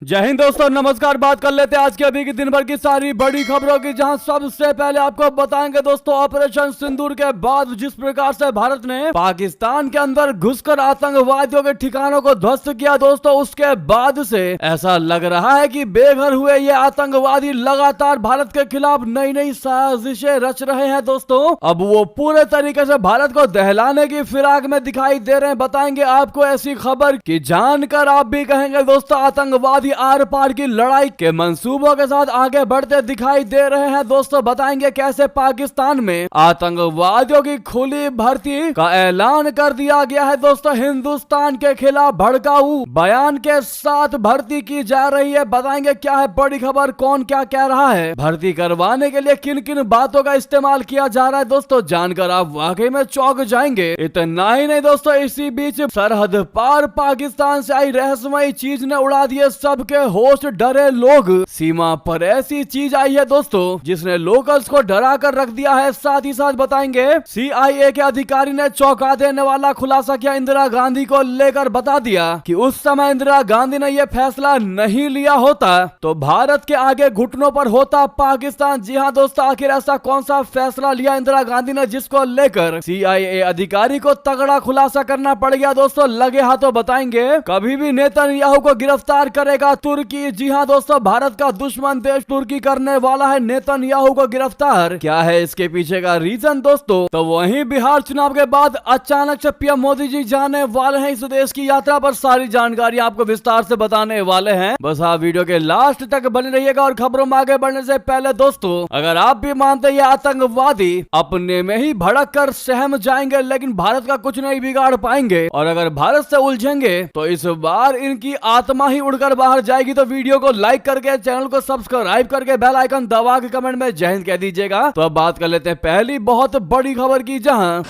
जय हिंद दोस्तों, नमस्कार। बात कर लेते हैं आज के अभी की दिन भर की सारी बड़ी खबरों की, जहां सबसे पहले आपको बताएंगे दोस्तों ऑपरेशन सिंदूर के बाद जिस प्रकार से भारत ने पाकिस्तान के अंदर घुसकर आतंकवादियों के ठिकानों को ध्वस्त किया दोस्तों, उसके बाद से ऐसा लग रहा है कि बेघर हुए ये आतंकवादी लगातार भारत के खिलाफ नई नई साजिशें रच रहे हैं दोस्तों। अब वो पूरे तरीके से भारत को दहलाने की फिराक में दिखाई दे रहे हैं। बताएंगे आपको ऐसी खबर कि जानकर आप भी कहेंगे दोस्तों आतंकवादी आर पार की लड़ाई के मंसूबों के साथ आगे बढ़ते दिखाई दे रहे हैं दोस्तों। बताएंगे कैसे पाकिस्तान में आतंकवादियों की खुली भर्ती का ऐलान कर दिया गया है दोस्तों। हिंदुस्तान के खिलाफ भड़काऊ बयान के साथ भर्ती की जा रही है। बताएंगे क्या है बड़ी खबर, कौन क्या कह रहा है, भर्ती करवाने के लिए किन किन बातों का इस्तेमाल किया जा रहा है दोस्तों, जानकर आप वाकई में चौंक जाएंगे। इतना ही नहीं दोस्तों, इसी बीच सरहद पार पाकिस्तान से आई रहस्यमयी चीज ने उड़ा दिए सबके होश। डरे लोग, सीमा पर ऐसी चीज आई है दोस्तों जिसने लोकल्स को डरा कर रख दिया है। साथ ही साथ बताएंगे CIA के अधिकारी ने चौंका देने वाला खुलासा किया। इंदिरा गांधी को लेकर बता दिया कि उस समय इंदिरा गांधी ने यह फैसला नहीं लिया होता तो भारत के आगे घुटनों पर होता पाकिस्तान। जी हां दोस्तों, आखिर ऐसा कौन सा फैसला लिया इंदिरा गांधी ने जिसको लेकर CIA अधिकारी को तगड़ा खुलासा करना पड़ गया दोस्तों। लगे हाथों बताएंगे कभी भी नेतन्याहू को गिरफ्तार करेगा तुर्की। जी हां दोस्तों, भारत का दुश्मन देश तुर्की करने वाला है नेतन्याहू को गिरफ्तार। क्या है इसके पीछे का रीजन दोस्तों? तो वहीं बिहार चुनाव के बाद अचानक से PM मोदी जी जाने वाले हैं इस देश की यात्रा पर। सारी जानकारी आपको विस्तार से बताने वाले हैं, बस आप वीडियो के लास्ट तक बने रहिएगा। और खबरों में आगे बढ़ने से पहले दोस्तों, अगर आप भी मानते हैं ये आतंकवादी अपने में ही भड़क कर सहम जाएंगे लेकिन भारत का कुछ नहीं बिगाड़ पाएंगे, और अगर भारत से उलझेंगे तो इस बार इनकी आत्मा ही उड़कर बाहर जाएगी, तो वीडियो को लाइक करके चैनल को सब्सक्राइब करके बेल आइकन दबा के कमेंट में जय हिंद कह दीजिएगा। तो अब बात कर लेते हैं पहली बहुत बड़ी खबर की, जहां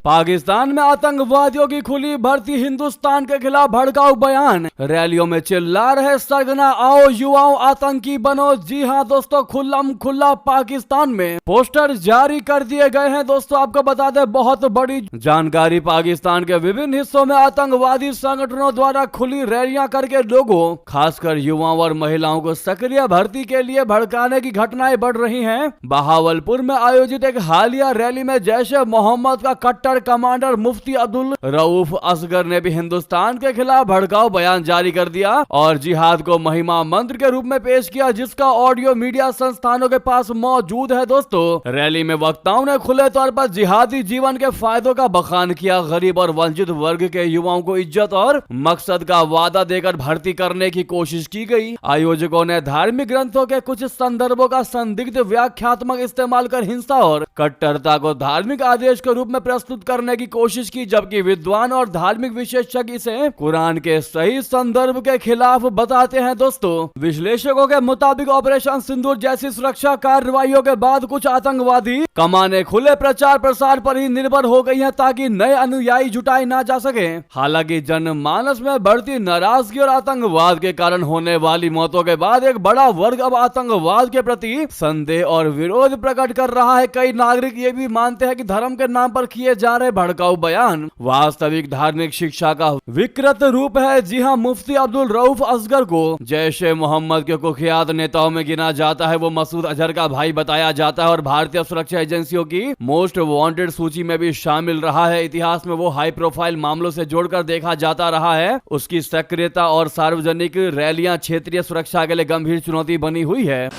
पाकिस्तान में आतंकवादियों की खुली भर्ती, हिंदुस्तान के खिलाफ भड़काऊ बयान, रैलियों में चिल्ला रहे सरगना आओ युवाओं आतंकी बनो। जी हां दोस्तों, खुल्लम खुल्ला पाकिस्तान में पोस्टर जारी कर दिए गए हैं दोस्तों। आपको बता दें बहुत बड़ी जानकारी, पाकिस्तान के विभिन्न हिस्सों में आतंकवादी संगठनों द्वारा खुली रैलियां करके लोगों खासकर युवाओं और महिलाओं को सक्रिय भर्ती के लिए भड़काने की घटनाएं बढ़ रही हैं। बहावलपुर में आयोजित एक हालिया रैली में जैश ए मोहम्मद का कट्टर कमांडर मुफ्ती अब्दुल रऊफ असगर ने भी हिंदुस्तान के खिलाफ भड़काऊ बयान जारी कर दिया और जिहाद को महिमा मंत्र के रूप में पेश किया, जिसका ऑडियो मीडिया संस्थानों के पास मौजूद है दोस्तों। रैली में वक्ताओं ने खुले तौर पर जिहादी जीवन के फायदों का बखान किया। गरीब और वंचित वर्ग के युवाओं को इज्जत और मकसद का वादा देकर भर्ती करने की कोशिश की गई। आयोजकों ने धार्मिक ग्रंथों के कुछ संदर्भों का संदिग्ध व्याख्यात्मक इस्तेमाल कर हिंसा और कट्टरता को धार्मिक आदेश के रूप में प्रस्तुत करने की कोशिश की, जबकि विद्वान और धार्मिक विशेषज्ञ इसे कुरान के सही संदर्भ के खिलाफ बताते हैं दोस्तों। विश्लेषकों के मुताबिक ऑपरेशन सिंदूर जैसी सुरक्षा कार्रवाइयों के बाद कुछ आतंकवादी कमाने खुले प्रचार प्रसार पर ही निर्भर हो गई हैं ताकि नए अनुयायी जुटाए ना जा सके। हालांकि जनमानस में बढ़ती नाराजगी और आतंकवाद के कारण होने वाली मौतों के बाद एक बड़ा वर्ग अब आतंकवाद के प्रति संदेह और विरोध प्रकट कर रहा है। कई नागरिक ये भी मानते हैं कि धर्म के नाम पर किए जा रहे भड़काऊ बयान वास्तविक धार्मिक शिक्षा का विकृत रूप है। जी हां, मुफ्ती अब्दुल रऊफ असगर को जैश ए मोहम्मद के कुख्यात नेताओं में गिना जाता है। वो मसूद अजहर का भाई बताया जाता है और भारतीय सुरक्षा एजेंसियों की मोस्ट वांटेड सूची में भी शामिल रहा है। इतिहास में वो हाई प्रोफाइल मामलों से जोड़कर देखा जाता रहा है। उसकी सक्रियता और सार्वजनिक रैलियां क्षेत्रीय सुरक्षा के लिए गंभीर चुनौती बनी हुई है।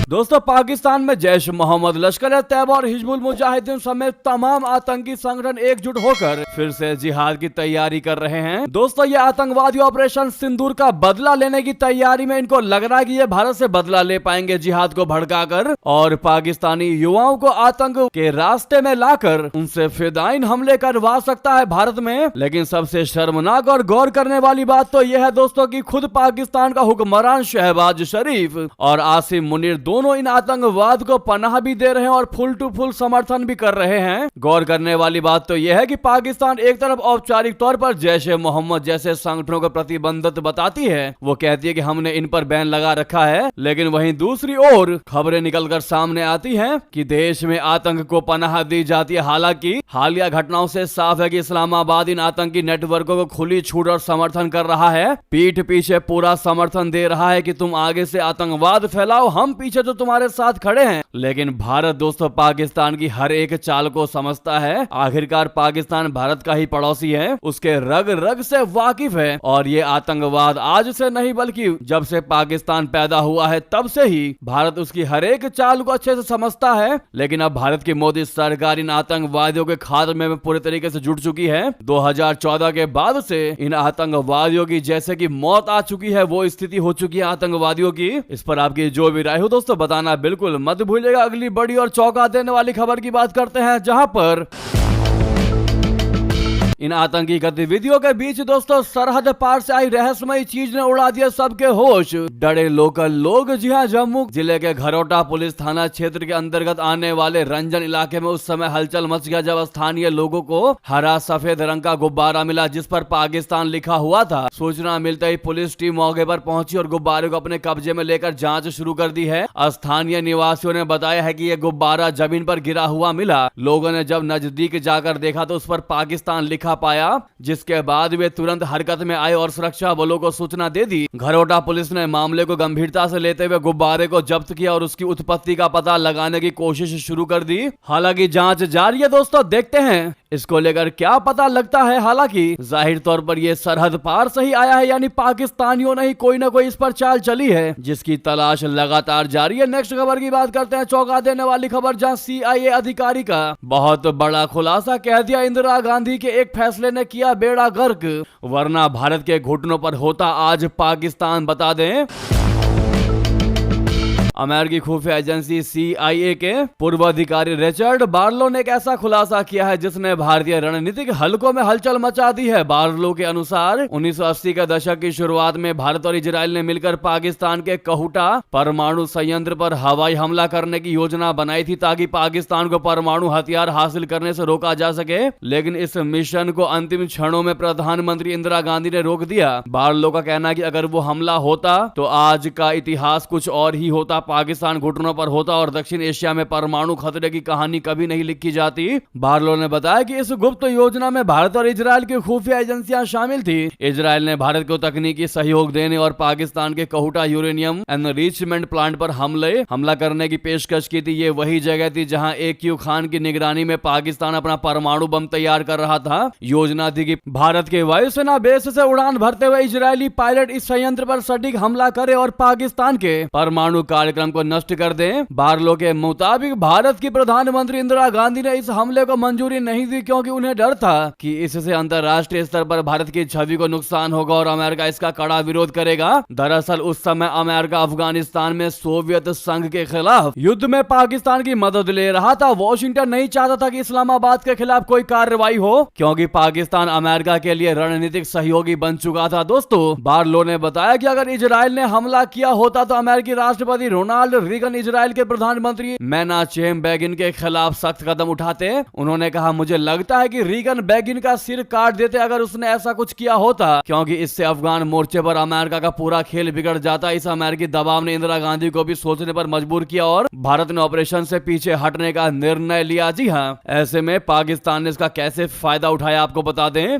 दोस्तों, पाकिस्तान में जैश मोहम्मद, लश्कर-ए-तैयबा और हिजबुल मुजाहिदीन समेत तमाम आतंकी संगठन एकजुट होकर फिर से जिहाद की तैयारी कर रहे हैं। दोस्तों, ये आतंकवादी ऑपरेशन सिंदूर का बदला लेने की तैयारी में इनको लग रहा है कि ये भारत से बदला ले पाएंगे जिहाद को भड़काकर और पाकिस्तानी युवाओं को आतंक के रास्ते में लाकर उनसे फिदाइन हमले करवा सकता है भारत में। लेकिन सबसे शर्मनाक और गौर करने वाली बात तो यह है दोस्तों कि खुद पाकिस्तान का हुक्मरान शहबाज शरीफ और आसिम मुनीर दोनों दोनों इन आतंकवाद को पनाह भी दे रहे हैं और फुल टू फुल समर्थन भी कर रहे हैं। गौर करने वाली बात तो यह है कि पाकिस्तान एक तरफ औपचारिक तौर पर जैश-ए मोहम्मद जैसे संगठनों को प्रतिबंधित बताती है, वो कहती है कि हमने इन पर बैन लगा रखा है, लेकिन वहीं दूसरी ओर खबरें निकलकर सामने आती हैं कि देश में आतंक को पनाह दी जाती है। हालांकि हालिया घटनाओं से साफ है कि इस्लामाबाद इन आतंकी नेटवर्कों को खुली छूट और समर्थन कर रहा है, पीठ पीछे पूरा समर्थन दे रहा है कि तुम आगे से आतंकवाद फैलाओ, हम पीछे तो तुम्हारे साथ खड़े हैं। लेकिन भारत दोस्तों पाकिस्तान की हर एक चाल को समझता है। आखिरकार पाकिस्तान भारत का ही पड़ोसी है, उसके रग रग से वाकिफ है, और ये आतंकवाद आज से नहीं बल्कि जब से पाकिस्तान पैदा हुआ है तब से ही भारत उसकी हर एक चाल को अच्छे से समझता है। लेकिन अब भारत की मोदी सरकार इन आतंकवादियों के खात्मे में पूरे तरीके से जुट चुकी है। 2014 के बाद से इन आतंकवादियों की जैसे कि मौत आ चुकी है, वो स्थिति हो चुकी है आतंकवादियों की। इस पर आपकी जो भी राय हो दोस्तों बताना बिल्कुल मत भूलिएगा। अगली बड़ी और चौंका देने वाली खबर की बात करते हैं, जहां पर इन आतंकी गतिविधियों के बीच दोस्तों सरहद पार से आई रहस्यमयी चीज ने उड़ा दिया सबके होश। डरे लोकल लोग। जी हां, जम्मू जिले के घरोटा पुलिस थाना क्षेत्र के अंतर्गत आने वाले रंजन इलाके में उस समय हलचल मच गया जब स्थानीय लोगों को हरा सफेद रंग का गुब्बारा मिला जिस पर पाकिस्तान लिखा हुआ था। सूचना मिलते ही पुलिस टीम मौके पर पहुंची और गुब्बारे को अपने कब्जे में लेकर जांच शुरू कर दी है। स्थानीय निवासियों ने बताया है कि यह गुब्बारा जमीन पर गिरा हुआ मिला। लोगों ने जब नजदीक जाकर देखा तो उस पर पाकिस्तान लिखा पाया, जिसके बाद वे तुरंत हरकत में आए और सुरक्षा बलों को सूचना दे दी। घरोटा पुलिस ने मामले को गंभीरता से लेते हुए गुब्बारे को जब्त किया और उसकी उत्पत्ति का पता लगाने की कोशिश शुरू कर दी। हालांकि जांच जारी है दोस्तों, देखते हैं इसको लेकर क्या पता लगता है। हालांकि जाहिर तौर पर यह सरहद पार से ही आया है, यानी पाकिस्तानियों ने ही कोई ना कोई इस पर चाल चली है जिसकी तलाश लगातार जारी है। नेक्स्ट खबर की बात करते हैं, चौंका देने वाली खबर, जहां CIA अधिकारी का बहुत बड़ा खुलासा, कह दिया इंदिरा गांधी के एक फैसले ने किया बेड़ा गर्क, वरना भारत के घुटनों पर होता आज पाकिस्तान। बता दें अमेरिकी खुफिया एजेंसी CIA के पूर्व अधिकारी रिचर्ड बार्लो ने एक ऐसा खुलासा किया है जिसने भारतीय रणनीतिक हलकों में हलचल मचा दी है। बार्लो के अनुसार 1980 के दशक की शुरुआत में भारत और इजराइल ने मिलकर पाकिस्तान के कहूटा परमाणु संयंत्र पर हवाई हमला करने की योजना बनाई थी ताकि पाकिस्तान को परमाणु हथियार हासिल करने से रोका जा सके। लेकिन इस मिशन को अंतिम क्षणों में प्रधानमंत्री इंदिरा गांधी ने रोक दिया। बार्लो का कहना है कि अगर वो हमला होता तो आज का इतिहास कुछ और ही होता, पाकिस्तान घुटनों पर होता और दक्षिण एशिया में परमाणु खतरे की कहानी कभी नहीं लिखी जाती। बार्लो ने बताया कि इस गुप्त योजना में भारत और इजराइल की खुफिया एजेंसियां शामिल थी। इजराइल ने भारत को तकनीकी सहयोग देने और पाकिस्तान के कहूटा यूरेनियम एनरिचमेंट प्लांट पर हमला करने की पेशकश की थी। ये वही जगह थी जहां AQ खान की निगरानी में पाकिस्तान अपना परमाणु बम तैयार कर रहा था। योजना थी कि भारत के वायुसेना बेस से उड़ान भरते हुए इजरायली पायलट इस संयंत्र पर सटीक हमला करे और पाकिस्तान के परमाणु कार्यक्रम को नष्ट कर दें। बार्लो के मुताबिक भारत की प्रधानमंत्री इंदिरा गांधी ने इस हमले को मंजूरी नहीं दी क्योंकि उन्हें डर था कि इससे अंतर्राष्ट्रीय स्तर पर भारत की छवि को नुकसान होगा और अमेरिका इसका कड़ा विरोध करेगा। दरअसल उस समय अमेरिका अफगानिस्तान में सोवियत संघ के खिलाफ युद्ध में पाकिस्तान की मदद ले रहा था। वॉशिंगटन नहीं चाहता था कि इस्लामाबाद के खिलाफ कोई कार्रवाई हो क्योंकि पाकिस्तान अमेरिका के लिए रणनीतिक सहयोगी बन चुका था। दोस्तों बार्लो ने बताया कि अगर इजराइल ने हमला किया होता तो अमेरिकी राष्ट्रपति रोनाल्ड रीगन इजराइल के प्रधानमंत्री मेनाचेम बेगिन के खिलाफ सख्त कदम उठाते। उन्होंने कहा, मुझे लगता है कि रीगन बेगिन का सिर काट देते अगर उसने ऐसा कुछ किया होता, क्योंकि इससे अफगान मोर्चे पर अमेरिका का पूरा खेल बिगड़ जाता। इस अमेरिकी दबाव ने इंदिरा गांधी को भी सोचने पर मजबूर किया और भारत ने ऑपरेशन से पीछे हटने का निर्णय लिया। जी हाँ, ऐसे में पाकिस्तान ने इसका कैसे फायदा उठाया आपको बता दें।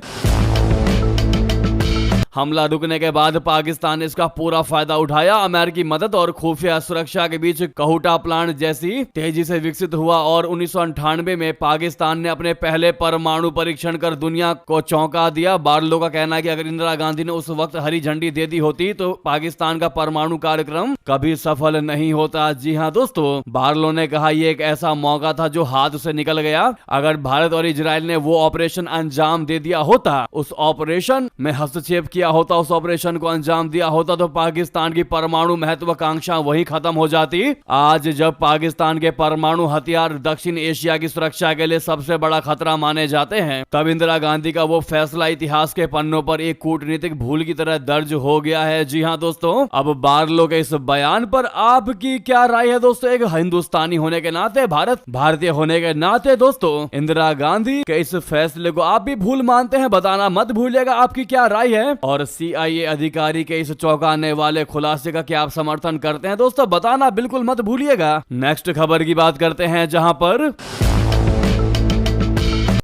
हमला रुकने के बाद पाकिस्तान ने इसका पूरा फायदा उठाया। अमेरिकी मदद और खुफिया सुरक्षा के बीच कहूटा प्लांट जैसी तेजी से विकसित हुआ और 1998 में पाकिस्तान ने अपने पहले परमाणु परीक्षण कर दुनिया को चौंका दिया। बार्लो का कहना है कि अगर इंदिरा गांधी ने उस वक्त हरी झंडी दे दी होती तो पाकिस्तान का परमाणु कार्यक्रम कभी सफल नहीं होता। जी हाँ दोस्तों, बार्लो ने कहा यह एक ऐसा मौका था जो हाथ से निकल गया। अगर भारत और इजराइल ने वो ऑपरेशन अंजाम दे दिया होता, उस ऑपरेशन में हस्तक्षेप किया किया होता, उस ऑपरेशन को अंजाम दिया होता, तो पाकिस्तान की परमाणु महत्वाकांक्षा वहीं खत्म हो जाती। आज जब पाकिस्तान के परमाणु हथियार दक्षिण एशिया की सुरक्षा के लिए सबसे बड़ा खतरा माने जाते हैं, तब इंदिरा गांधी का वो फैसला इतिहास के पन्नों पर एक कूटनीतिक भूल की तरह दर्ज हो गया है। जी हाँ दोस्तों, अब बार्लो के इस बयान पर आपकी क्या राय है दोस्तों? एक हिंदुस्तानी होने के नाते, भारतीय होने के नाते दोस्तों, इंदिरा गांधी के इस फैसले को आप भी भूल मानते हैं? बताना मत भूलिएगा आपकी क्या राय है। और CIA अधिकारी के इस चौंकाने वाले खुलासे का क्या आप समर्थन करते हैं दोस्तों? बताना बिल्कुल मत भूलिएगा। नेक्स्ट खबर की बात करते हैं, जहां पर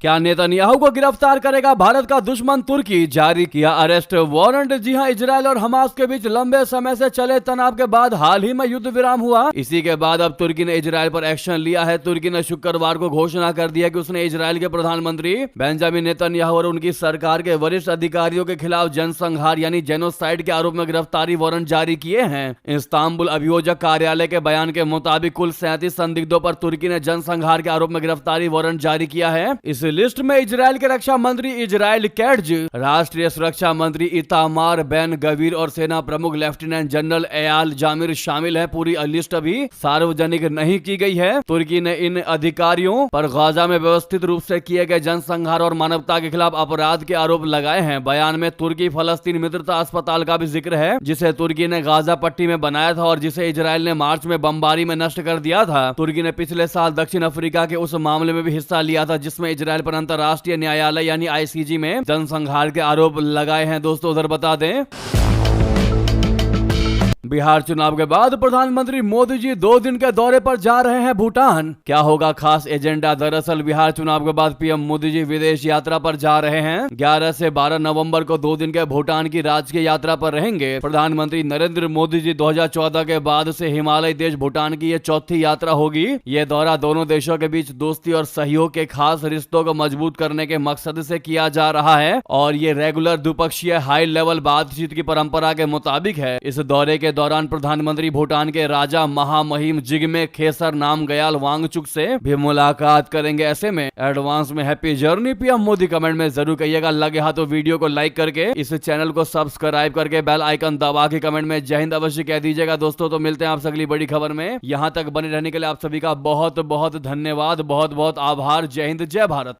क्या नेतन्याहू को गिरफ्तार करेगा भारत का दुश्मन तुर्की? जारी किया अरेस्ट वारंट। जी हां, इजरायल और हमास के बीच लंबे समय से चले तनाव के बाद हाल ही में युद्ध विराम हुआ। इसी के बाद अब तुर्की ने इजरायल पर एक्शन लिया है। तुर्की ने शुक्रवार को घोषणा कर दिया कि उसने इजरायल के प्रधानमंत्री बेंजामिन नेतन्याहू और उनकी सरकार के वरिष्ठ अधिकारियों के खिलाफ जनसंहार यानी जेनोसाइड के आरोप में गिरफ्तारी वारंट जारी किए हैं। इस्तांबुल अभियोजक कार्यालय के बयान के मुताबिक कुल 37 संदिग्धों पर तुर्की ने जनसंहार के आरोप में गिरफ्तारी वारंट जारी किया है। इस लिस्ट में इजरायल के रक्षा मंत्री इजराइल कैट्ज, राष्ट्रीय सुरक्षा मंत्री इतामार बेन गवीर और सेना प्रमुख लेफ्टिनेंट जनरल एयाल जामिर शामिल है। पूरी लिस्ट अभी सार्वजनिक नहीं की गई है। तुर्की ने इन अधिकारियों पर गाजा में व्यवस्थित रूप से किए गए जनसंहार और मानवता के खिलाफ अपराध के आरोप लगाए हैं। बयान में तुर्की फलस्तीन मित्रता अस्पताल का भी जिक्र है, जिसे तुर्की ने गाजा पट्टी में बनाया था और जिसे इजरायल ने मार्च में बमबारी में नष्ट कर दिया था। तुर्की ने पिछले साल दक्षिण अफ्रीका के उस मामले में भी हिस्सा लिया था, जिसमें इजरायल पर अंतर्राष्ट्रीय न्यायालय यानी ICJ में जनसंहार के आरोप लगाए हैं। दोस्तों उधर बता दें, बिहार चुनाव के बाद प्रधानमंत्री मोदी जी 2 दिन के दौरे पर जा रहे हैं भूटान। क्या होगा खास एजेंडा? दरअसल बिहार चुनाव के बाद PM मोदी जी विदेश यात्रा पर जा रहे हैं। 11 से 12 नवंबर को 2 दिन के भूटान की राजकीय यात्रा पर रहेंगे। प्रधानमंत्री नरेंद्र मोदी जी 2014 के बाद से हिमालय देश भूटान की ये चौथी यात्रा होगी। ये दौरा दोनों देशों के बीच दोस्ती और सहयोग के खास रिश्तों को मजबूत करने के मकसद से किया जा रहा है और ये रेगुलर द्विपक्षीय हाई लेवल बातचीत की परंपरा के मुताबिक है। इस दौरे के दौरान प्रधानमंत्री भूटान के राजा महामहिम जिग्मे खेसर नामग्याल वांगचुक से भी मुलाकात करेंगे। ऐसे में एडवांस में happy journey PM Modi comment में जरूर कहिएगा। लगे हाथ तो वीडियो को लाइक करके इस चैनल को सब्सक्राइब करके बेल आइकन दबा के कमेंट में जय हिंद अवश्य कह दीजिएगा। दोस्तों तो मिलते हैं आपसे अगली बड़ी खबर में। यहां तक बने रहने के लिए आप सभी का बहुत बहुत धन्यवाद, बहुत बहुत आभार। जय हिंद, जय भारत।